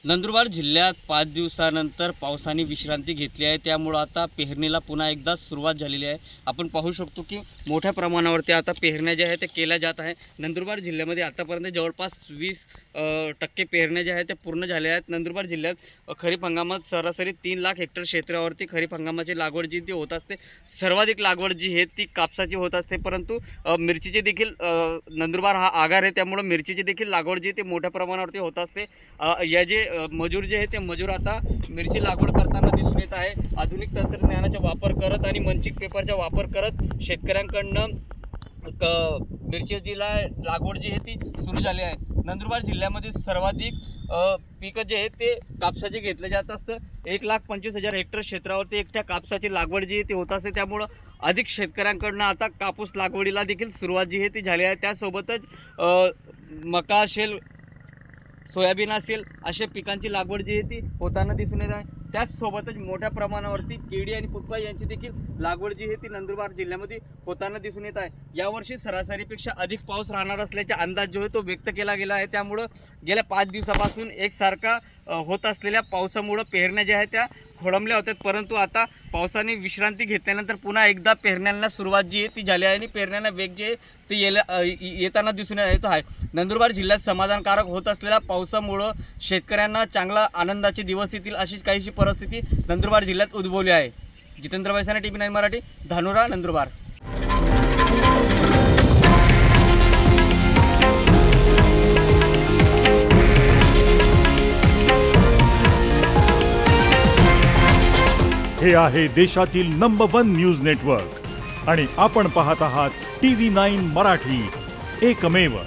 नंदुरबार जिल्ह्यात 5 दिवसानंतर पावसाने विश्रांती घेतली आहे। त्यामुळे आता पेरणीला पुन्हा एकदा सुरुवात झालेली आहे। आपण पाहू शकतो की मोठ्या प्रमाणावरती आता पेरण्या ज्या आहेत ते केल्या जात आहे। नंदुरबार जिल्ह्यामध्ये आतापर्यंत जवळपास 20% पेरण्या ज्या आहेत त्या पूर्ण झाल्या आहेत। नंदुरबार जिल्ह्यात खरीप हंगामात सरासरी 3 लाख हेक्टर क्षेत्रावरती खरीप हंगामाची लागवड जी ती होत असते। सर्वाधिक लागवड जी आहे ती कापसाची होत असते, परंतु मिरचीची देखील नंदुरबार हा आगार आहे, त्यामुळे मिरचीची देखील लागवड जी ती मोठ्या प्रमाणावरती होत असते। या जे मजूर जे आहे ते मजूर आता मिरची लागवड करताना दिसून येत आहे। आधुनिक तंत्रज्ञानाचा वापर करत आणि मंचिंग पेपरचा वापर करत शेतकऱ्यांकडून मिरचीची लागवड जी आहे ती सुरू झाली आहे। नंदुरबार जिल्ह्यामध्ये सर्वाधिक पीक जे आहे ते कापसाचे घेतले जात असतं। 1,25,000 हेक्टर क्षेत्रावरती एकट्या कापसाची लागवड जी आहे ती होत असते, त्यामुळे अधिक शेतकऱ्यांकडून आता कापूस लागवडीला देखील सुरुवात जी आहे ती झाली आहे। त्यासोबतच मका असेल, सोयाबीन असेल, अशा पिकांची लागवड जी आहे ती होताना दिसून येत आहे। त्याचसोबतच मोठ्या प्रमाणावरती केळी आणि पपई यांची देखील लागवड जी आहे ती नंदुरबार जिल्ह्यामध्ये होताना दिसून येत आहे। यावर्षी सरासरीपेक्षा अधिक पाऊस राहणार असल्याचा अंदाज जो आहे तो व्यक्त केला गेला आहे। त्यामुळे गेल्या 5 दिवसापासून एकसारखा होत असलेल्या पावसामुळे पेरण्या ज्या आहेत त्या खोळंबल्या होत्या, परंतु आता पावसाने विश्रांती घेतल्यानंतर पुन्हा एकदा पेरण्यांना सुरुवात जी आहे ती झाली आहे आणि पेरण्यांना वेग जे ते येताना दिसून येत आहे। नंदुरबार जिल्ह्यात समाधानकारक होत असलेल्या पावसामुळे शेतकऱ्यांना चांगला आनंदाचे दिवस येतील अशी काहीशी परिस्थिती नंदुरबार जिल्ह्यात उद्भवली आहे। जितेंद्र वैसाने, TV9 मराठी, धानोरा, नंदुरबार। हे आहे देशातील नंबर 1 न्यूज नेटवर्क आणि आपण पाहत आहात TV9 मराठी, एकमेव।